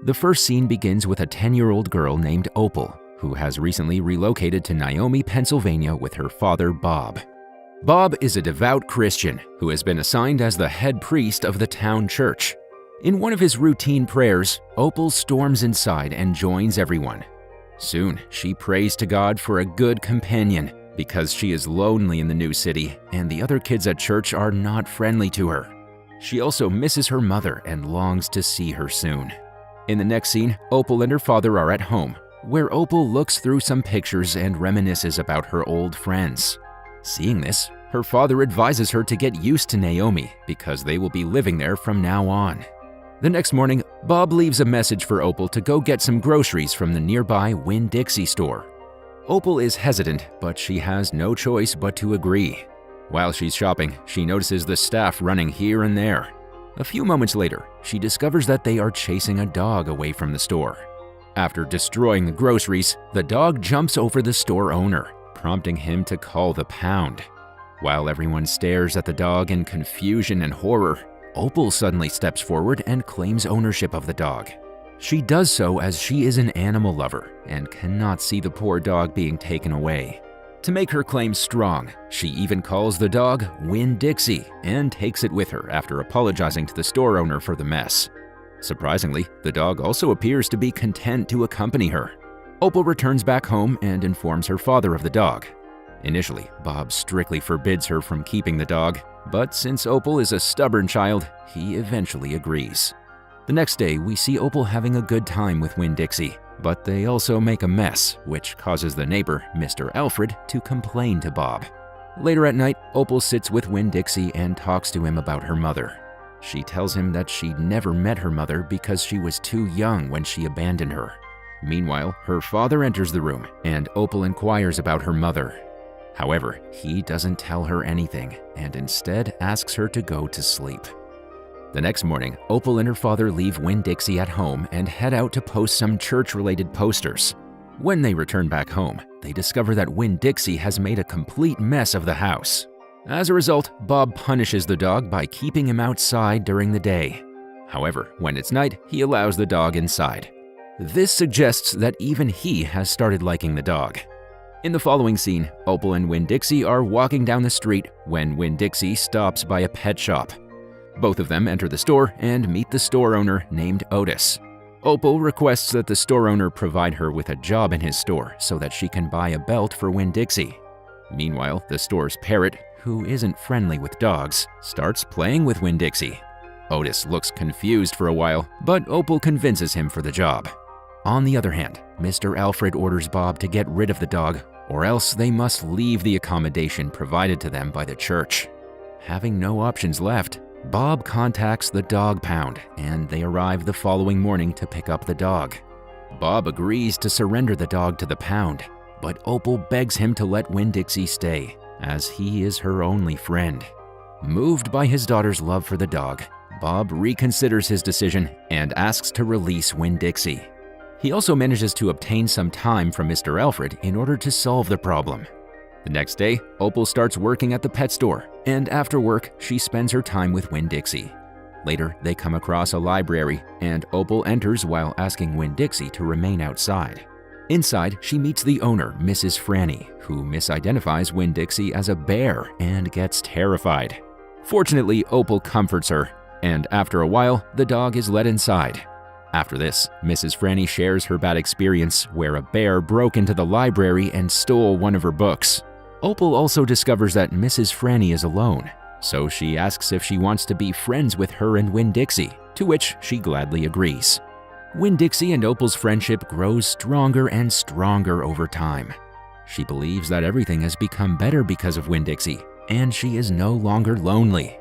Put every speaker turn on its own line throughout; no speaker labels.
The first scene begins with a 10-year-old girl named Opal, who has recently relocated to Naomi, Pennsylvania with her father, Bob. Bob is a devout Christian who has been assigned as the head priest of the town church. In one of his routine prayers, Opal storms inside and joins everyone. Soon, she prays to God for a good companion because she is lonely in the new city and the other kids at church are not friendly to her. She also misses her mother and longs to see her soon. In the next scene, Opal and her father are at home, where Opal looks through some pictures and reminisces about her old friends. Seeing this, her father advises her to get used to Naomi because they will be living there from now on. The next morning, Bob leaves a message for Opal to go get some groceries from the nearby Winn-Dixie store. Opal is hesitant, but she has no choice but to agree. While she's shopping, she notices the staff running here and there. A few moments later, she discovers that they are chasing a dog away from the store. After destroying the groceries, the dog jumps over the store owner, prompting him to call the pound. While everyone stares at the dog in confusion and horror, Opal suddenly steps forward and claims ownership of the dog. She does so as she is an animal lover and cannot see the poor dog being taken away. To make her claim strong, she even calls the dog Winn-Dixie and takes it with her after apologizing to the store owner for the mess. Surprisingly, the dog also appears to be content to accompany her. Opal returns back home and informs her father of the dog. Initially, Bob strictly forbids her from keeping the dog, but since Opal is a stubborn child, he eventually agrees. The next day, we see Opal having a good time with Winn-Dixie, but they also make a mess, which causes the neighbor, Mr. Alfred, to complain to Bob. Later at night, Opal sits with Winn-Dixie and talks to him about her mother. She tells him that she never met her mother because she was too young when she abandoned her. Meanwhile, her father enters the room, and Opal inquires about her mother. However, he doesn't tell her anything and instead asks her to go to sleep. The next morning, Opal and her father leave Winn-Dixie at home and head out to post some church-related posters. When they return back home, they discover that Winn-Dixie has made a complete mess of the house. As a result, Bob punishes the dog by keeping him outside during the day. However, when it's night, he allows the dog inside. This suggests that even he has started liking the dog. In the following scene, Opal and Winn-Dixie are walking down the street when Winn-Dixie stops by a pet shop. Both of them enter the store and meet the store owner named Otis. Opal requests that the store owner provide her with a job in his store so that she can buy a belt for Winn-Dixie. Meanwhile, the store's parrot, who isn't friendly with dogs, starts playing with Winn-Dixie. Otis looks confused for a while, but Opal convinces him for the job. On the other hand, Mr. Alfred orders Bob to get rid of the dog, or else they must leave the accommodation provided to them by the church. Having no options left, Bob contacts the dog pound, and they arrive the following morning to pick up the dog. Bob agrees to surrender the dog to the pound, but Opal begs him to let Winn-Dixie stay, as he is her only friend. Moved by his daughter's love for the dog, Bob reconsiders his decision and asks to release Winn-Dixie. He also manages to obtain some time from Mr. Alfred in order to solve the problem. The next day, Opal starts working at the pet store, and after work, she spends her time with Winn-Dixie. Later, they come across a library, and Opal enters while asking Winn-Dixie to remain outside. Inside, she meets the owner, Mrs. Franny, who misidentifies Winn-Dixie as a bear and gets terrified. Fortunately, Opal comforts her, and after a while, the dog is let inside. After this, Mrs. Franny shares her bad experience where a bear broke into the library and stole one of her books. Opal also discovers that Mrs. Franny is alone, so she asks if she wants to be friends with her and Winn-Dixie, to which she gladly agrees. Winn-Dixie and Opal's friendship grows stronger and stronger over time. She believes that everything has become better because of Winn-Dixie, and she is no longer lonely.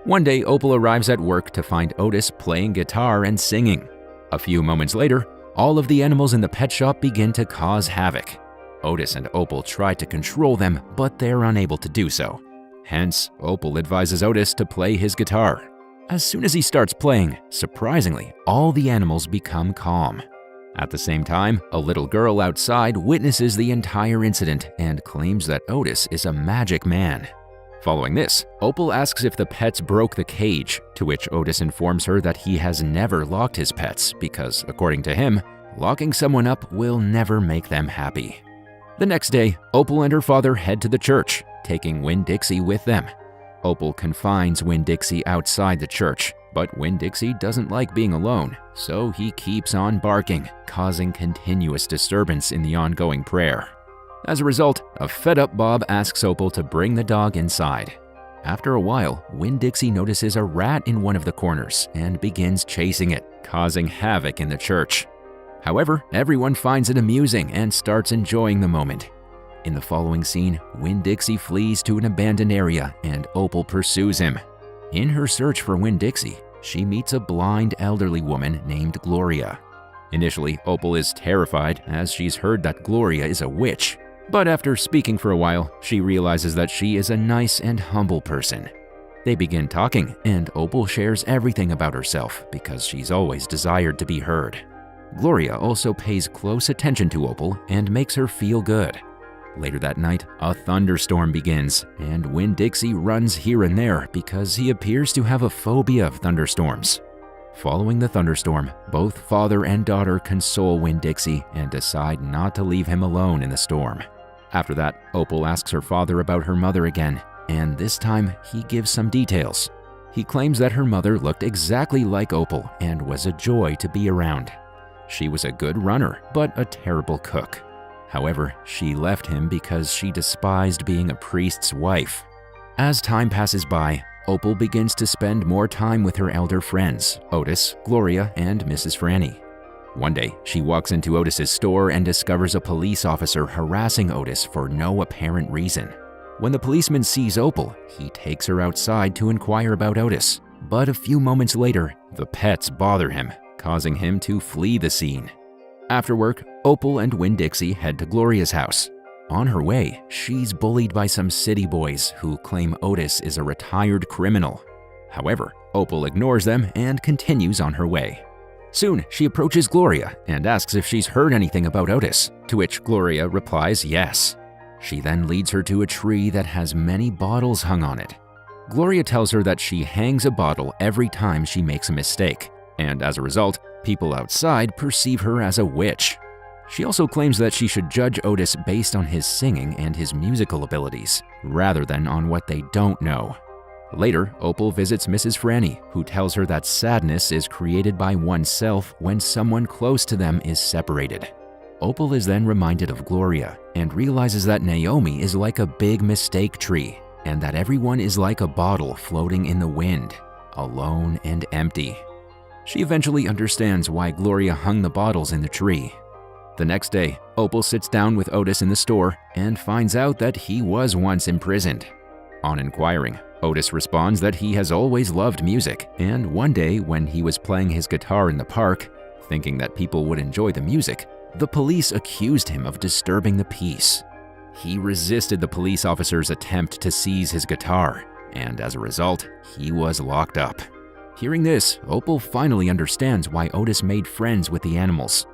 One day, Opal arrives at work to find Otis playing guitar and singing. A few moments later, all of the animals in the pet shop begin to cause havoc. Otis and Opal try to control them, but they're unable to do so. Hence, Opal advises Otis to play his guitar. As soon as he starts playing, surprisingly, all the animals become calm. At the same time, a little girl outside witnesses the entire incident and claims that Otis is a magic man. Following this, Opal asks if the pets broke the cage, to which Otis informs her that he has never locked his pets because, according to him, locking someone up will never make them happy. The next day, Opal and her father head to the church, taking Winn-Dixie with them. Opal confines Winn-Dixie outside the church, but Winn-Dixie doesn't like being alone, so he keeps on barking, causing continuous disturbance in the ongoing prayer. As a result, a fed-up Bob asks Opal to bring the dog inside. After a while, Winn-Dixie notices a rat in one of the corners and begins chasing it, causing havoc in the church. However, everyone finds it amusing and starts enjoying the moment. In the following scene, Winn-Dixie flees to an abandoned area and Opal pursues him. In her search for Winn-Dixie, she meets a blind elderly woman named Gloria. Initially, Opal is terrified as she's heard that Gloria is a witch. But after speaking for a while, she realizes that she is a nice and humble person. They begin talking, and Opal shares everything about herself because she's always desired to be heard. Gloria also pays close attention to Opal and makes her feel good. Later that night, a thunderstorm begins, and Winn-Dixie runs here and there because he appears to have a phobia of thunderstorms. Following the thunderstorm, both father and daughter console Winn-Dixie and decide not to leave him alone in the storm. After that, Opal asks her father about her mother again, and this time he gives some details. He claims that her mother looked exactly like Opal and was a joy to be around. She was a good runner, but a terrible cook. However, she left him because she despised being a priest's wife. As time passes by, Opal begins to spend more time with her elder friends, Otis, Gloria, and Mrs. Franny. One day, she walks into Otis's store and discovers a police officer harassing Otis for no apparent reason. When the policeman sees Opal, he takes her outside to inquire about Otis. But a few moments later, the pets bother him, causing him to flee the scene. After work, Opal and Winn-Dixie head to Gloria's house. On her way, she's bullied by some city boys who claim Otis is a retired criminal. However, Opal ignores them and continues on her way. Soon, she approaches Gloria and asks if she's heard anything about Otis, to which Gloria replies yes. She then leads her to a tree that has many bottles hung on it. Gloria tells her that she hangs a bottle every time she makes a mistake, and as a result, people outside perceive her as a witch. She also claims that she should judge Otis based on his singing and his musical abilities, rather than on what they don't know. Later, Opal visits Mrs. Franny, who tells her that sadness is created by oneself when someone close to them is separated. Opal is then reminded of Gloria and realizes that Naomi is like a big mistake tree, and that everyone is like a bottle floating in the wind, alone and empty. She eventually understands why Gloria hung the bottles in the tree. The next day, Opal sits down with Otis in the store and finds out that he was once imprisoned. On inquiring, Otis responds that he has always loved music, and one day when he was playing his guitar in the park, thinking that people would enjoy the music, the police accused him of disturbing the peace. He resisted the police officer's attempt to seize his guitar, and as a result, he was locked up. Hearing this, Opal finally understands why Otis made friends with the animals.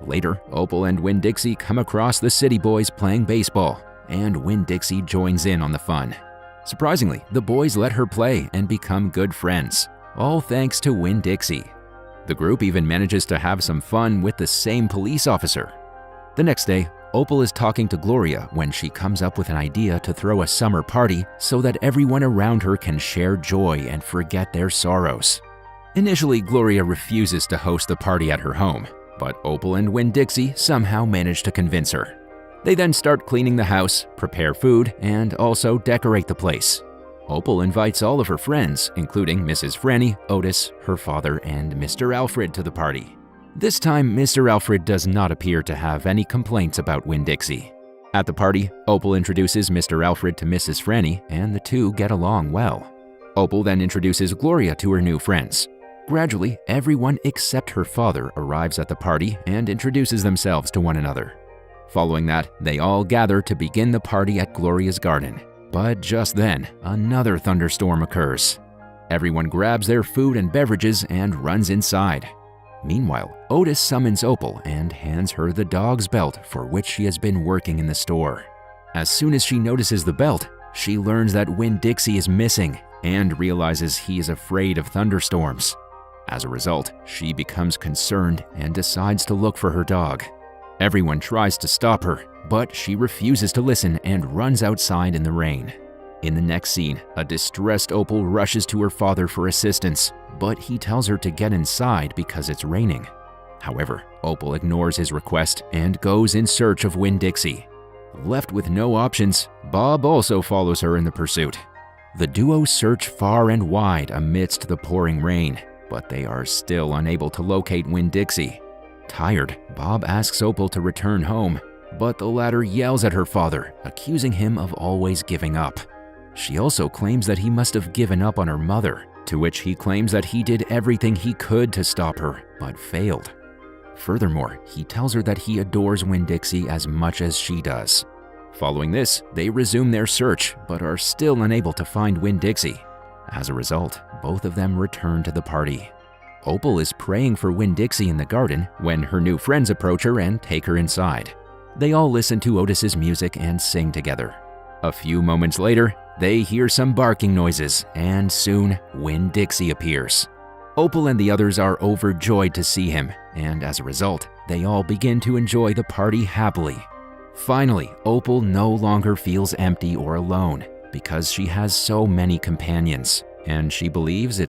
Later, Opal and Winn-Dixie come across the city boys playing baseball, and Winn-Dixie joins in on the fun. Surprisingly, the boys let her play and become good friends, all thanks to Winn-Dixie. The group even manages to have some fun with the same police officer. The next day, Opal is talking to Gloria when she comes up with an idea to throw a summer party so that everyone around her can share joy and forget their sorrows. Initially, Gloria refuses to host the party at her home, but Opal and Winn-Dixie somehow manage to convince her. They then start cleaning the house, prepare food, and also decorate the place. Opal invites all of her friends, including Mrs. Franny, Otis, her father, and Mr. Alfred to the party. This time, Mr. Alfred does not appear to have any complaints about Winn-Dixie. At the party, Opal introduces Mr. Alfred to Mrs. Franny, and the two get along well. Opal then introduces Gloria to her new friends. Gradually, everyone except her father arrives at the party and introduces themselves to one another. Following that, they all gather to begin the party at Gloria's garden. But just then, another thunderstorm occurs. Everyone grabs their food and beverages and runs inside. Meanwhile, Otis summons Opal and hands her the dog's belt for which she has been working in the store. As soon as she notices the belt, she learns that Winn-Dixie is missing and realizes he is afraid of thunderstorms. As a result, she becomes concerned and decides to look for her dog. Everyone tries to stop her, but she refuses to listen and runs outside in the rain. In the next scene, a distressed Opal rushes to her father for assistance, but he tells her to get inside because it's raining. However, Opal ignores his request and goes in search of Winn-Dixie. Left with no options, Bob also follows her in the pursuit. The duo search far and wide amidst the pouring rain, but they are still unable to locate Winn-Dixie. Tired, Bob asks Opal to return home, but the latter yells at her father, accusing him of always giving up. She also claims that he must have given up on her mother, to which he claims that he did everything he could to stop her, but failed. Furthermore, he tells her that he adores Winn-Dixie as much as she does. Following this, they resume their search, but are still unable to find Winn-Dixie. As a result, both of them return to the party. Opal is praying for Winn-Dixie in the garden when her new friends approach her and take her inside. They all listen to Otis's music and sing together. A few moments later, they hear some barking noises, and soon Winn-Dixie appears. Opal and the others are overjoyed to see him, and as a result, they all begin to enjoy the party happily. Finally, Opal no longer feels empty or alone because she has so many companions, and she believes it's